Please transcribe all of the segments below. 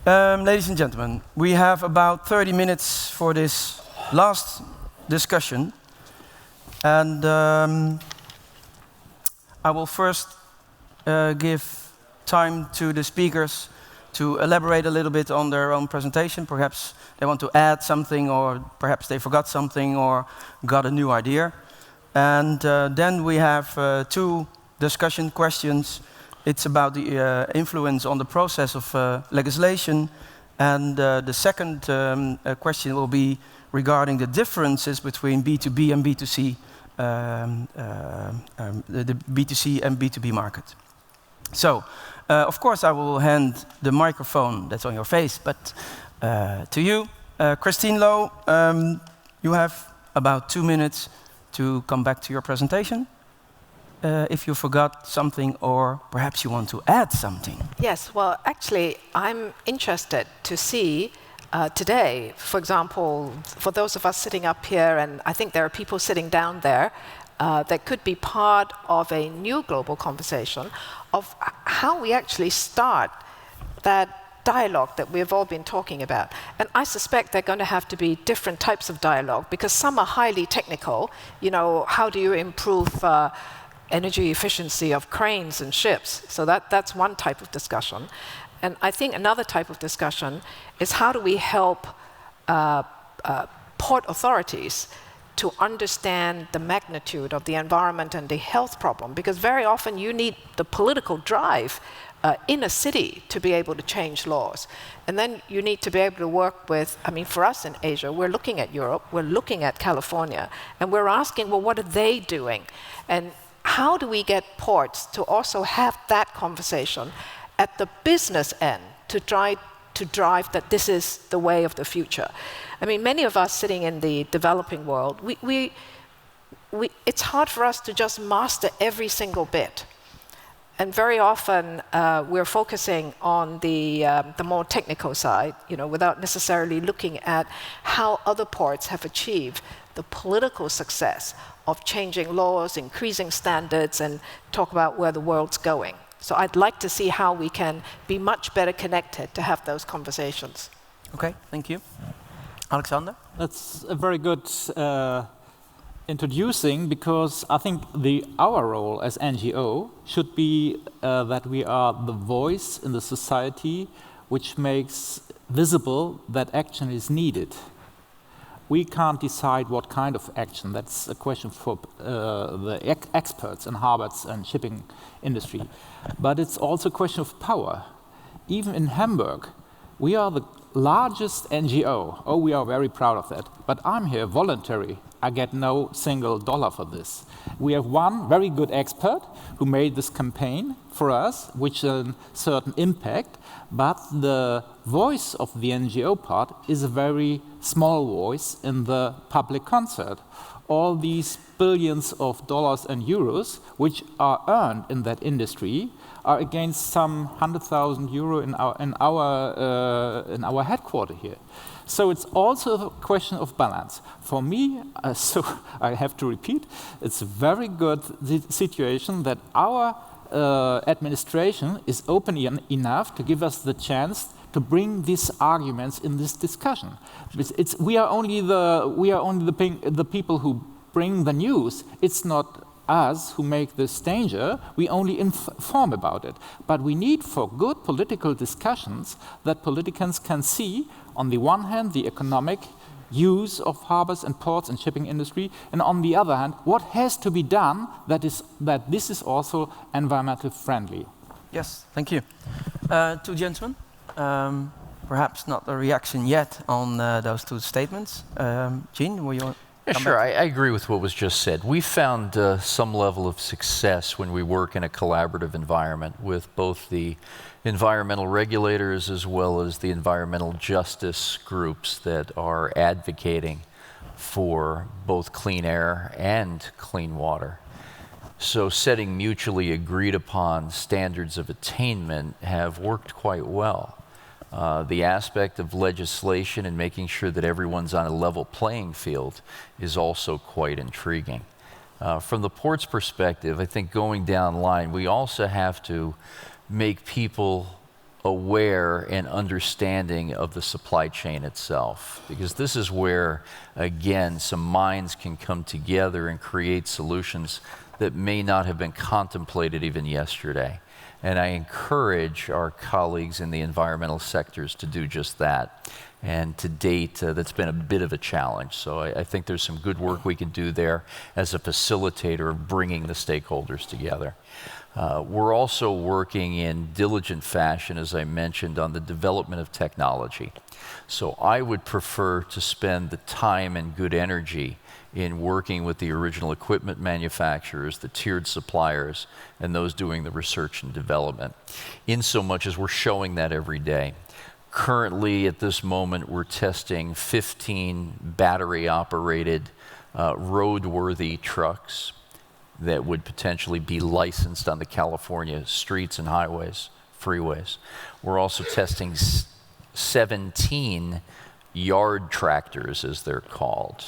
Ladies and gentlemen, we have about 30 minutes for this last discussion. And I will first give time to the speakers to elaborate a little bit on their own presentation. Perhaps they want to add something, or perhaps they forgot something or got a new idea. And then we have 2 discussion questions. It's about the influence on the process of legislation. And the second question will be regarding the differences between B2B and B2C, the B2C and B2B market. So, of course, I will hand the microphone that's on your face, but to you, Christine Lowe, you have about 2 minutes to come back to your presentation. If you forgot something, or perhaps you want to add something. Yes, well, actually, I'm interested to see today, for example, for those of us sitting up here, and I think there are people sitting down there, that could be part of a new global conversation of how we actually start that dialogue that we've all been talking about. And I suspect they're going to have to be different types of dialogue, because some are highly technical. You know, how do you improve energy efficiency of cranes and ships? So that's one type of discussion. And I think another type of discussion is how do we help port authorities to understand the magnitude of the environment and the health problem, because very often you need the political drive in a city to be able to change laws. And then you need to be able to work with, I mean, for us in Asia, we're looking at Europe, we're looking at California, and we're asking, well, what are they doing? And how do we get ports to also have that conversation at the business end to try to drive that this is the way of the future? I mean, many of us sitting in the developing world, it's hard for us to just master every single bit. And very often we're focusing on the more technical side, you know, without necessarily looking at how other ports have achieved the political success of changing laws, increasing standards, and talk about where the world's going. So I'd like to see how we can be much better connected to have those conversations. Okay, thank you. Alexander? That's a very good introducing, because I think our role as NGO should be that we are the voice in the society which makes visible that action is needed. We can't decide what kind of action. That's a question for the experts in harbours and shipping industry. But it's also a question of power. Even in Hamburg, we are the largest NGO. Oh, we are very proud of that. But I'm here voluntary. I get no single dollar for this. We have one very good expert who made this campaign for us, which has a certain impact, but the voice of the NGO part is a very small voice in the public concert. All these billions of dollars and euros which are earned in that industry are against some 100,000 euro in our headquarters here. So it's also a question of balance. For me, so I have to repeat, it's a very good situation that our administration is open enough to give us the chance to bring these arguments in this discussion. We are only the people who bring the news. It's not us who make this danger. We only inform about it. But we need, for good political discussions, that politicians can see, on the one hand, the economic use of harbors and ports and shipping industry, and on the other hand, what has to be done that this is also environmentally friendly. Yes, thank you. 2 gentlemen, perhaps not a reaction yet on those 2 statements. Jean, will you? Yeah, sure, I agree with what was just said. We found some level of success when we work in a collaborative environment with both the environmental regulators as well as the environmental justice groups that are advocating for both clean air and clean water. So setting mutually agreed upon standards of attainment have worked quite well. The aspect of legislation and making sure that everyone's on a level playing field is also quite intriguing. From the port's perspective, I think going down line, we also have to make people aware and understanding of the supply chain itself, because this is where, again, some minds can come together and create solutions that may not have been contemplated even yesterday. And I encourage our colleagues in the environmental sectors to do just that. And to date, that's been a bit of a challenge. So I think there's some good work we can do there as a facilitator of bringing the stakeholders together. We're also working in diligent fashion, as I mentioned, on the development of technology. So I would prefer to spend the time and good energy in working with the original equipment manufacturers, the tiered suppliers, and those doing the research and development, in so much as we're showing that every day. Currently, at this moment, we're testing 15 battery-operated roadworthy trucks that would potentially be licensed on the California streets and highways, freeways. We're also testing 17 yard tractors, as they're called.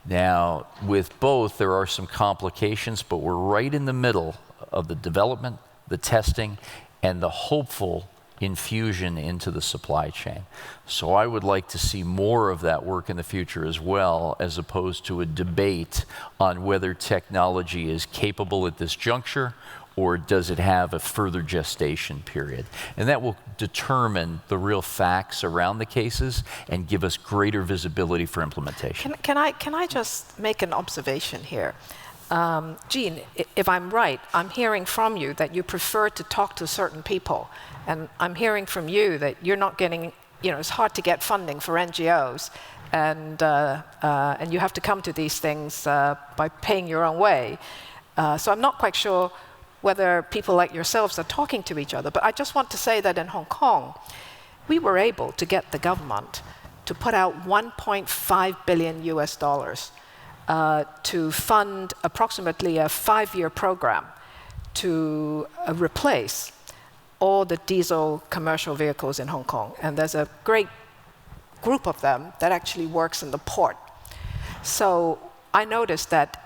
Now, with both, there are some complications, but we're right in the middle of the development, the testing, and the hopeful infusion into the supply chain. So I would like to see more of that work in the future as well, as opposed to a debate on whether technology is capable at this juncture or does it have a further gestation period. And that will determine the real facts around the cases and give us greater visibility for implementation. Can I just make an observation here? Jean, if I'm right, I'm hearing from you that you prefer to talk to certain people. And I'm hearing from you that you're not getting, it's hard to get funding for NGOs. And you have to come to these things by paying your own way. So I'm not quite sure whether people like yourselves are talking to each other. But I just want to say that in Hong Kong, we were able to get the government to put out $1.5 billion US to fund approximately a 5-year program to replace all the diesel commercial vehicles in Hong Kong. And there's a great group of them that actually works in the port. So I noticed that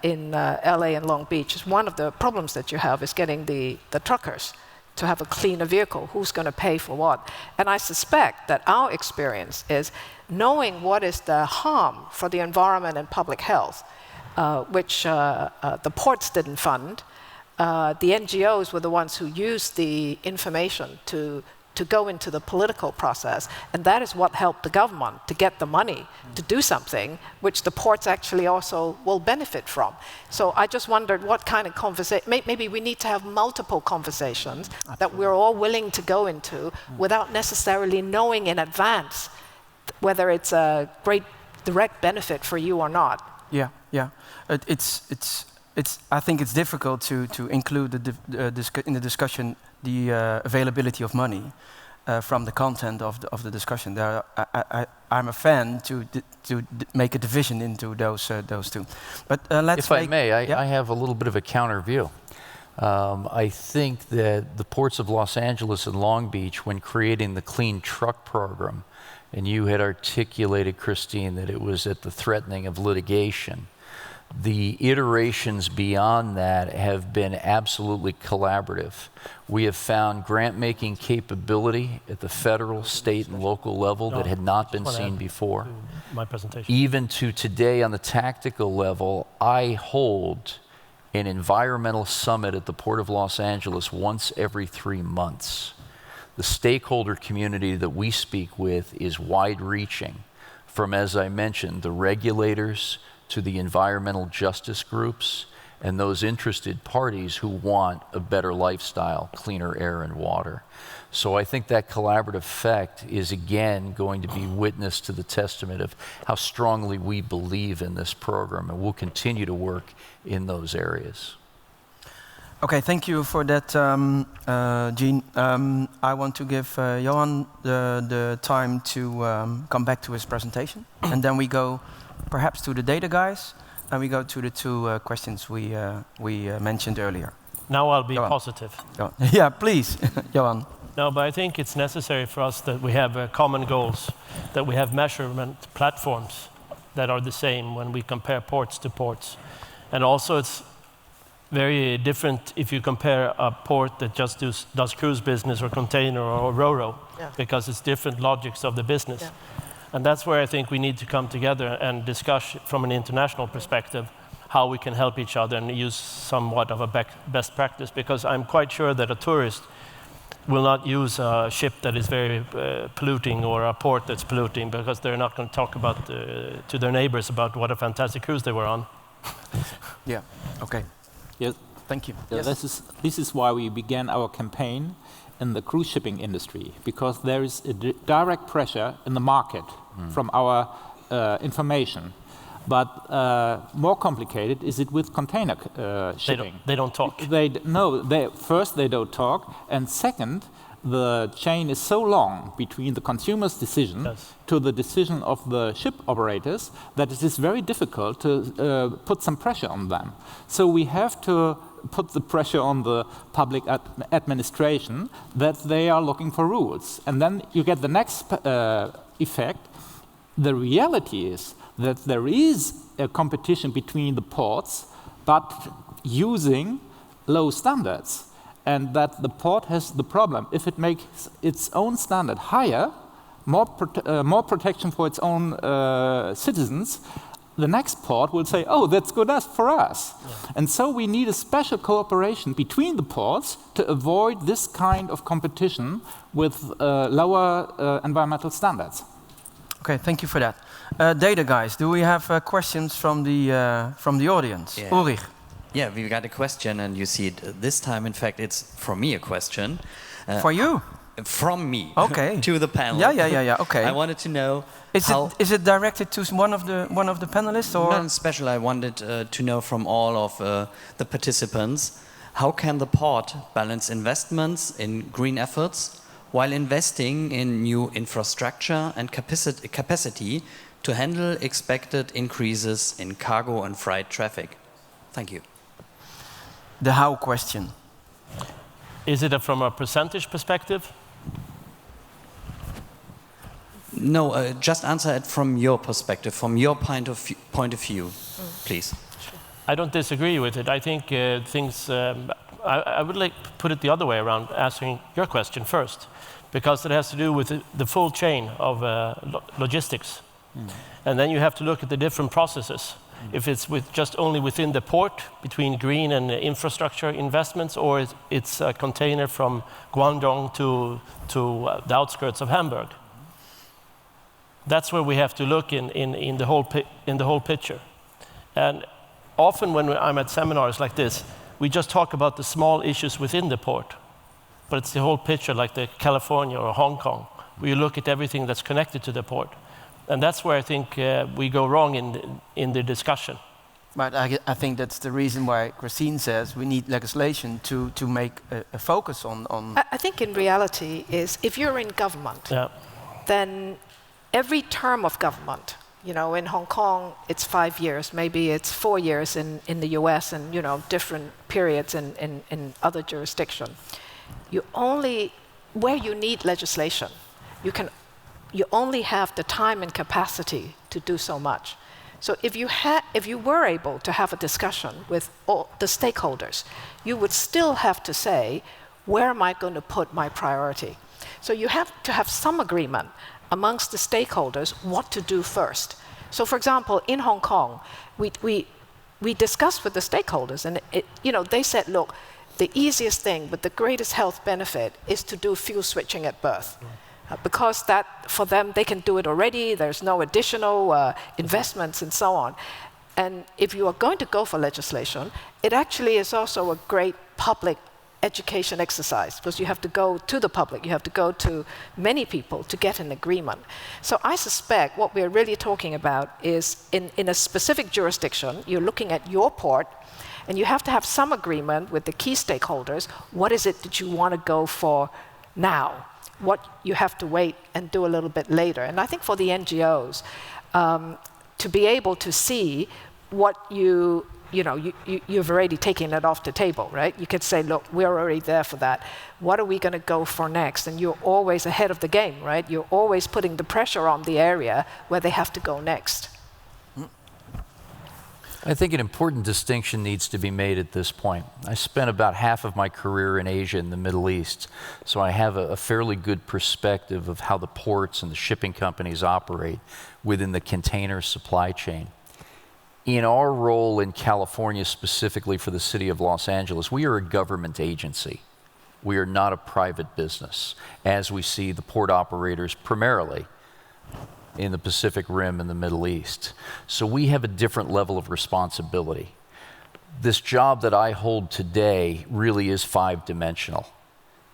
in LA and Long Beach, one of the problems that you have is getting the truckers to have a cleaner vehicle. Who's going to pay for what? And I suspect that our experience is knowing what is the harm for the environment and public health, which the ports didn't fund. The NGOs were the ones who used the information to go into the political process, and that is what helped the government to get the money to do something, which the ports actually also will benefit from. So I just wondered what kind of conversation, maybe we need to have multiple conversations that we're all willing to go into without necessarily knowing in advance whether it's a great direct benefit for you or not. Yeah. I think it's difficult to include in the discussion the availability of money from the content of the discussion. I'm a fan to make a division into those two. But let's. If I may, I have a little bit of a counter view. I think that the ports of Los Angeles and Long Beach, when creating the clean truck program, and you had articulated, Christine, that it was at the threatening of litigation. The iterations beyond that have been absolutely collaborative. We have found grant-making capability at the federal, state, and local level that had not been seen before. My presentation. Even to today on the tactical level, I hold an environmental summit at the Port of Los Angeles once every 3 months. The stakeholder community that we speak with is wide-reaching, from, as I mentioned, the regulators to the environmental justice groups and those interested parties who want a better lifestyle, cleaner air and water. So I think that collaborative effect is again going to be witness to the testament of how strongly we believe in this program, and we'll continue to work in those areas. Okay, thank you for that, Jean. I want to give Johan the time to come back to his presentation, and then we go perhaps to the data guys, and we go to the two questions we mentioned earlier. Now I'll be Johan. positive. Johan. Yeah, please, Johan. No, but I think it's necessary for us that we have common goals, that we have measurement platforms that are the same when we compare ports to ports. And also it's very different if you compare a port that just does cruise business or container or ro-ro, because it's different logics of the business. Yeah. And that's where I think we need to come together and discuss from an international perspective how we can help each other and use somewhat of a best practice, because I'm quite sure that a tourist will not use a ship that is very polluting or a port that's polluting, because they're not going to talk about to their neighbors about what a fantastic cruise they were on. Yeah. Okay. Yes. Thank you. Yeah, Yes. this is why we began our campaign in the cruise shipping industry, because there is a direct pressure in the market from our information. But more complicated is it with container shipping. They don't talk. First they don't talk, and second, the chain is so long between the consumer's decision to the decision of the ship operators that it is very difficult to put some pressure on them. So we have to put the pressure on the public administration that they are looking for rules. And then you get the next effect. The reality is that there is a competition between the ports, but using low standards. And that the port has the problem. If it makes its own standard higher, more protection for its own citizens, the next port will say, oh, that's good for us. Yeah. And so we need a special cooperation between the ports to avoid this kind of competition with lower environmental standards. Okay, thank you for that. Data guys, do we have questions from the audience? Yeah. Ulrich. Yeah, we got a question, and you see it this time. In fact, it's from me a question. For you? From me. Okay. To the panel. Yeah. Okay. I wanted to know. Is it directed to one of the panelists, or? Not special. I wanted to know from all of the participants, how can the port balance investments in green efforts while investing in new infrastructure and capacity to handle expected increases in cargo and freight traffic? Thank you. The how question. Is it from a percentage perspective? No, just answer it from your perspective, from your point of view, please. I don't disagree with it. I think things. I would like to put it the other way around, answering your question first, because it has to do with the full chain of logistics, and then you have to look at the different processes. If it's just only within the port, between green and infrastructure investments, or it's a container from Guangdong to the outskirts of Hamburg. That's where we have to look in the whole picture. And often when I'm at seminars like this, we just talk about the small issues within the port, but it's the whole picture, like the California or Hong Kong, where you look at everything that's connected to the port. And that's where I think we go wrong in the discussion. But I think that's the reason why Christine says we need legislation to make a focus on. I think in reality is, if you're in government, then every term of government, in Hong Kong it's 5 years, maybe it's 4 years in the US, and different periods in other jurisdictions. Where you need legislation, you only have the time and capacity to do so much. So if you were able to have a discussion with all the stakeholders, you would still have to say, where am I going to put my priority? So you have to have some agreement amongst the stakeholders what to do first. So for example, in Hong Kong, we discussed with the stakeholders, and they said, look, the easiest thing with the greatest health benefit is to do fuel switching at birth. Because that, for them, they can do it already, there's no additional investments and so on. And if you are going to go for legislation, it actually is also a great public education exercise, because you have to go to the public, you have to go to many people to get an agreement. So I suspect what we're really talking about is in a specific jurisdiction, you're looking at your port, and you have to have some agreement with the key stakeholders. What is it that you want to go for now? What you have to wait and do a little bit later. And I think for the NGOs, to be able to see what you've already taken it off the table, right? You could say, look, we're already there for that. What are we going to go for next? And you're always ahead of the game, right? You're always putting the pressure on the area where they have to go next. I think an important distinction needs to be made at this point. I spent about half of my career in Asia and the Middle East, so I have a fairly good perspective of how the ports and the shipping companies operate within the container supply chain. In our role in California, specifically for the city of Los Angeles, we are a government agency. We are not a private business, as we see the port operators primarily in the Pacific Rim and the Middle East. So we have a different level of responsibility. This job that I hold today really is five-dimensional.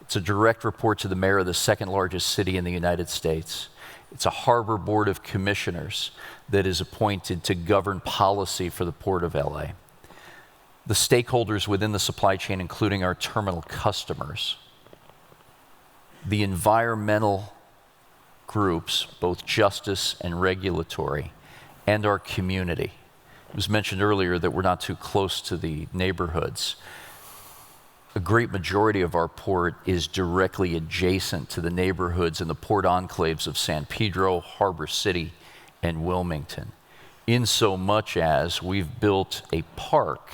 It's a direct report to the mayor of the second largest city in the United States. It's a harbor board of commissioners that is appointed to govern policy for the Port of LA. The stakeholders within the supply chain, including our terminal customers, the environmental groups, both justice and regulatory, and our community. It was mentioned earlier that we're not too close to the neighborhoods. A great majority of our port is directly adjacent to the neighborhoods and the port enclaves of San Pedro, Harbor City, and Wilmington, in so much as we've built a park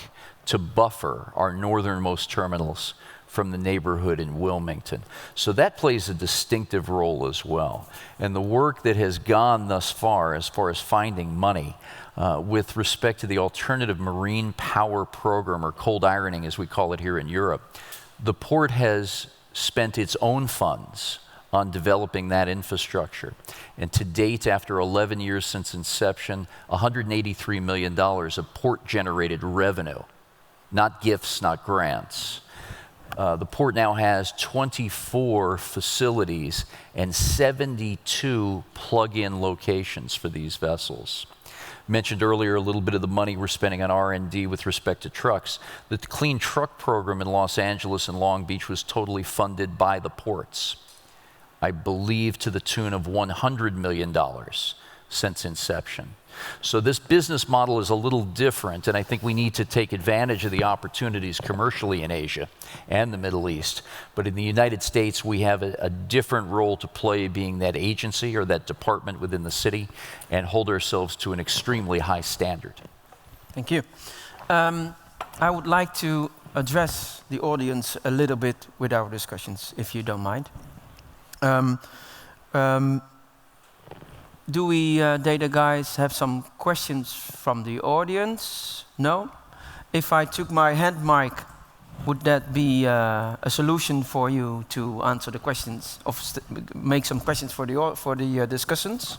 to buffer our northernmost terminals from the neighborhood in Wilmington. So that plays a distinctive role as well. And the work that has gone thus far as finding money with respect to the alternative marine power program, or cold ironing as we call it here in Europe, the port has spent its own funds on developing that infrastructure. And to date, after 11 years since inception, $183 million of port-generated revenue, not gifts, not grants. The port now has 24 facilities and 72 plug-in locations for these vessels. Mentioned earlier a little bit of the money we're spending on R&D with respect to trucks. The Clean Truck program in Los Angeles and Long Beach was totally funded by the ports, I believe to the tune of $100 million since inception. So this business model is a little different, and I think we need to take advantage of the opportunities commercially in Asia and the Middle East. But in the United States, we have a different role to play, being that agency or that department within the city, and hold ourselves to an extremely high standard. Thank you. I would like to address the audience a little bit with our discussions, if you don't mind. Do we, data guys, have some questions from the audience? No? If I took my hand mic, would that be a solution for you to answer the questions, make some questions for the discussants?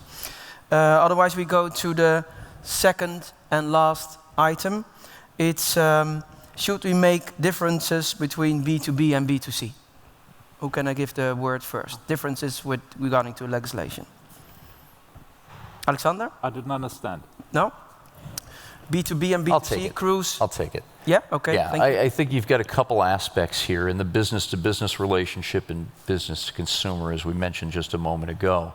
Otherwise, we go to the second and last item. It's should we make differences between B2B and B2C? Who can I give the word first? Differences with regarding to legislation. Alexander? I didn't understand. No? B2B and B2C cruise? I'll take it. Yeah? Okay. Yeah, I think you've got a couple aspects here in the business-to-business relationship and business-to-consumer, as we mentioned just a moment ago.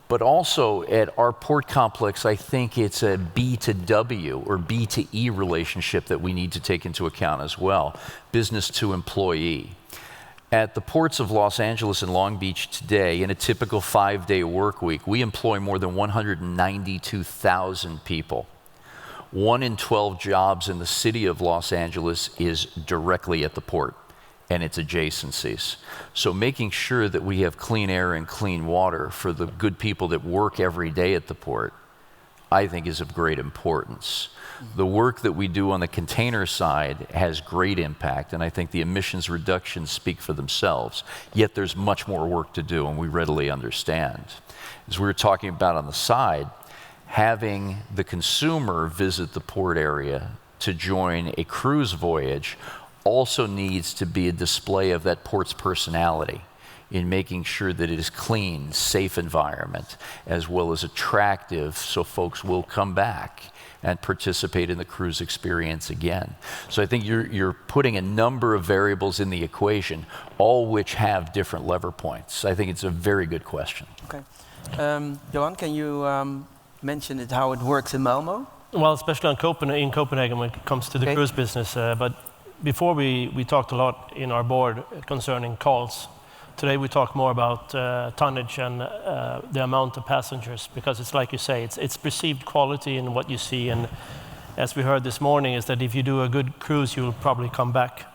But also at our port complex, I think it's a B2W or B2E relationship that we need to take into account as well, business to employee. At the ports of Los Angeles and Long Beach today, in a typical 5-day work week, we employ more than 192,000 people. 1 in 12 jobs in the city of Los Angeles is directly at the port and its adjacencies. So making sure that we have clean air and clean water for the good people that work every day at the port, I think is of great importance. The work that we do on the container side has great impact, and I think the emissions reductions speak for themselves. Yet there's much more work to do, and we readily understand. As we were talking about on the side, having the consumer visit the port area to join a cruise voyage also needs to be a display of that port's personality in making sure that it is clean, safe environment, as well as attractive, so folks will come back and participate in the cruise experience again. So I think you're putting a number of variables in the equation, all which have different lever points. I think it's a very good question. Okay. Johan, can you mention it, how it works in Malmö? Well, especially in Copenhagen when it comes to the cruise business. But before we talked a lot in our board concerning calls. Today we talk more about tonnage and the amount of passengers, because it's like you say, it's perceived quality in what you see, and as we heard this morning, is that if you do a good cruise, you'll probably come back.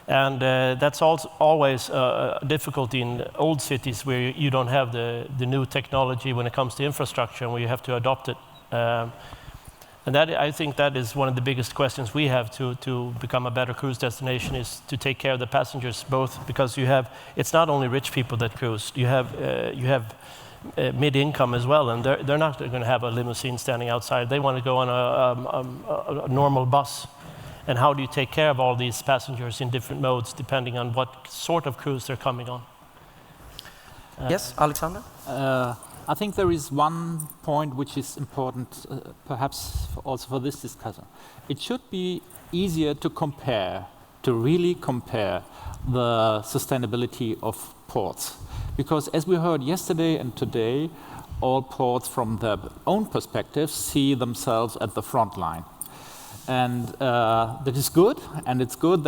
And that's also always a difficulty in old cities where you don't have the new technology when it comes to infrastructure, and where you have to adopt it. And that, I think that is one of the biggest questions we have to become a better cruise destination, is to take care of the passengers, both because it's not only rich people that cruise, you have mid-income as well, and they're not going to have a limousine standing outside. They want to go on a normal bus. And how do you take care of all these passengers in different modes, depending on what sort of cruise they're coming on? Yes, Alexander? I think there is one point which is important, perhaps also for this discussion. It should be easier to really compare the sustainability of ports. Because as we heard yesterday and today, all ports from their own perspective see themselves at the front line. And that is good, and it's good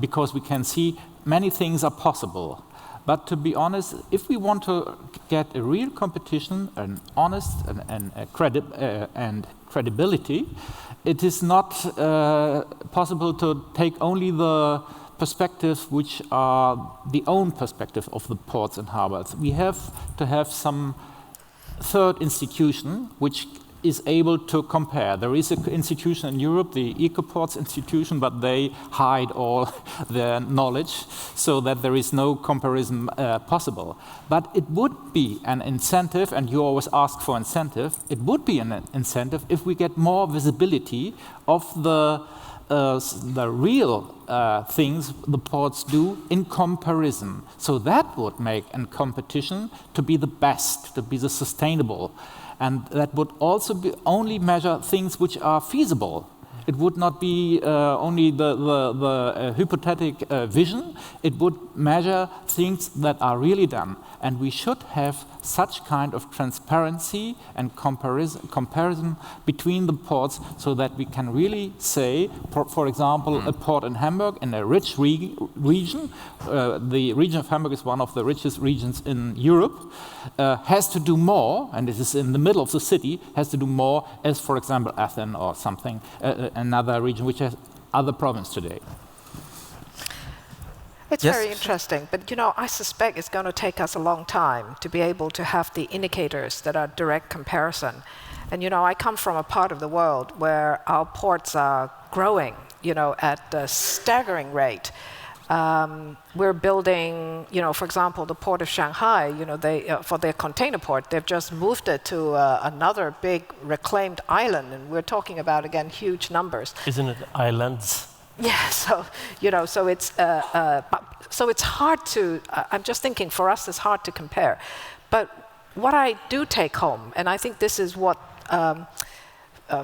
because we can see many things are possible. But to be honest, if we want to get a real competition, an honest and credibility, it is not possible to take only the perspectives which are the own perspective of the ports and harbors. We have to have some third institution which is able to compare. There is an institution in Europe, the Ecoports institution, but they hide all their knowledge so that there is no comparison possible. But it would be an incentive, and you always ask for incentive, it would be an incentive if we get more visibility of the real things the ports do in comparison. So that would make a competition to be the best, to be the sustainable. And that would also only measure things which are feasible. It would not be only the hypothetical vision. It would measure things that are really done. And we should have such kind of transparency and comparison between the ports so that we can really say, for example, a port in Hamburg in a rich region, the region of Hamburg is one of the richest regions in Europe, has to do more, and it is in the middle of the city, has to do more as, for example, Athens or something, another region which has other problems today. It's very interesting, but I suspect it's going to take us a long time to be able to have the indicators that are direct comparison. And I come from a part of the world where our ports are growing, at a staggering rate. We're building, for example, the port of Shanghai, for their container port, they've just moved it to another big reclaimed island, and we're talking about, again, huge numbers. Isn't it islands? Yeah, so it's hard to. I'm just thinking, for us, it's hard to compare. But what I do take home, and I think this is what,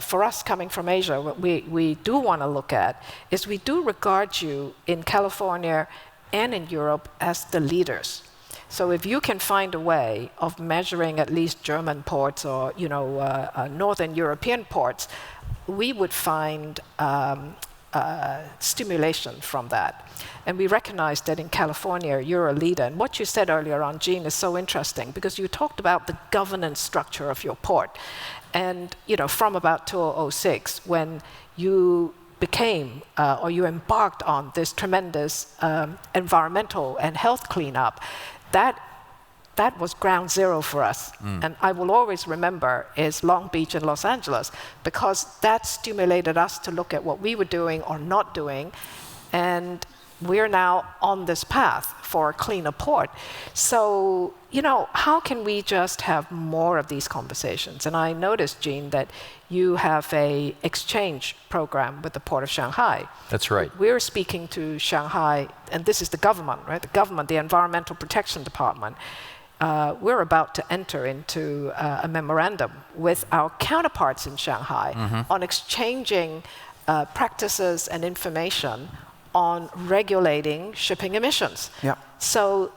for us coming from Asia, what we do want to look at, is we do regard you in California and in Europe as the leaders. So if you can find a way of measuring at least German ports or Northern European ports, we would find stimulation from that. And we recognize that in California, you're a leader. And what you said earlier on, Jean, is so interesting, because you talked about the governance structure of your port. And from about 2006, when you became, or you embarked on this tremendous environmental and health cleanup, that was ground zero for us. And I will always remember is Long Beach and Los Angeles, because that stimulated us to look at what we were doing or not doing. And we're now on this path for a cleaner port. So, how can we just have more of these conversations? And I noticed, Jean, that you have a exchange program with the Port of Shanghai. That's right. We're speaking to Shanghai, and this is the government, right? The government, the Environmental Protection Department. We're about to enter into a memorandum with our counterparts in Shanghai on exchanging practices and information on regulating shipping emissions. So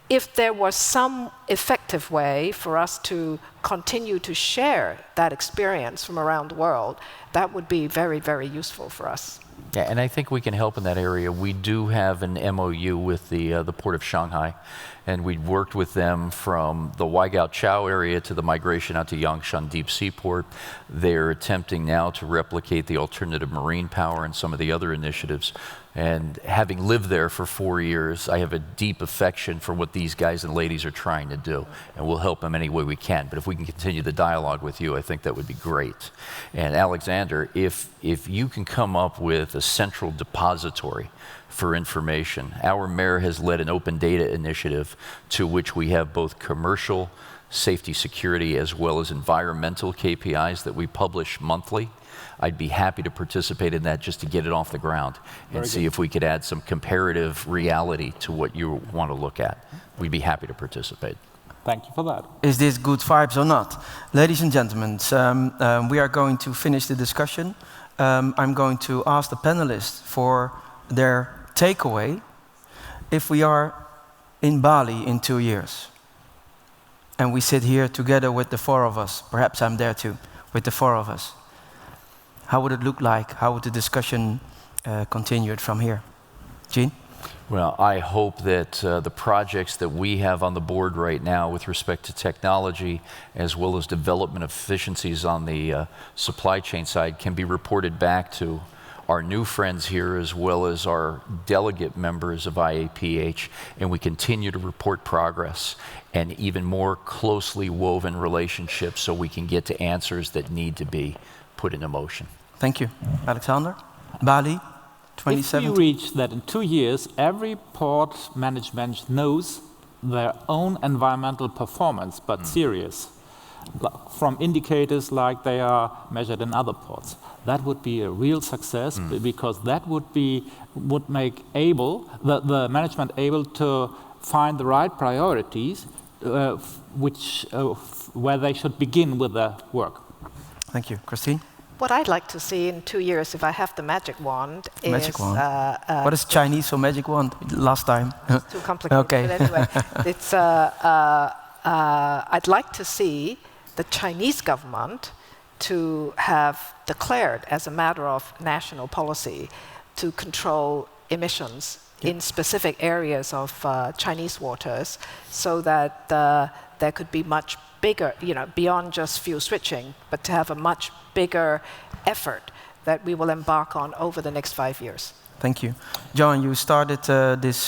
if there was some effective way for us to continue to share that experience from around the world, that would be very, very useful for us. Yeah, and I think we can help in that area. We do have an MOU with the Port of Shanghai, and we've worked with them from the Waigaoqiao Chao area to the migration out to Yangshan Deep Sea Port. They're attempting now to replicate the alternative marine power and some of the other initiatives. And having lived there for 4 years, I have a deep affection for what these guys and ladies are trying to do, and we'll help them any way we can. But if we can continue the dialogue with you, I think that would be great. And Alexander, if you can come up with a central depository for information, our mayor has led an open data initiative to which we have both commercial safety security as well as environmental KPIs that we publish monthly. I'd be happy to participate in that just to get it off the ground and see if we could add some comparative reality to what you want to look at. We'd be happy to participate. Thank you for that. Is this good vibes or not? Ladies and gentlemen, we are going to finish the discussion. I'm going to ask the panelists for their takeaway if we are in Bali in 2 years. And we sit here together with the 4 of us. Perhaps I'm there too, with the 4 of us. How would it look like? How would the discussion continue from here? Gene? Well, I hope that the projects that we have on the board right now with respect to technology, as well as development of efficiencies on the supply chain side, can be reported back to our new friends here, as well as our delegate members of IAPH, and we continue to report progress and even more closely woven relationships so we can get to answers that need to be put into motion. Thank you. Alexander? Bali, 2017? If we reach that in 2 years, every port management knows their own environmental performance, but serious, from indicators like they are measured in other ports. That would be a real success because that would make the management able to find the right priorities where they should begin with their work. Thank you. Christine? What I'd like to see in 2 years, if I have the magic wand, Magic is... wand. What is Chinese for magic wand? Last time. It's too complicated. Okay. But anyway, it's, I'd like to see the Chinese government to have declared as a matter of national policy to control emissions in specific areas of Chinese waters, so that there could be much bigger, beyond just fuel switching, but to have a much bigger effort that we will embark on over the next 5 years. Thank you. Johan, you started this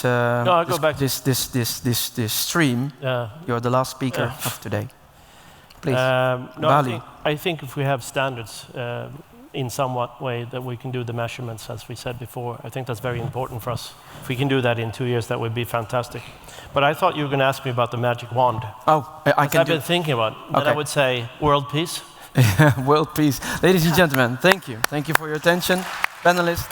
stream. You're the last speaker of today. Please. I think if we have standards in somewhat way that we can do the measurements, as we said before, I think that's very important for us. If we can do that in 2 years, that would be fantastic. But I thought you were going to ask me about the magic wand. Oh, I've been thinking about it. Then I would say world peace. World peace. Ladies and gentlemen, thank you. Thank you for your attention. Panelists.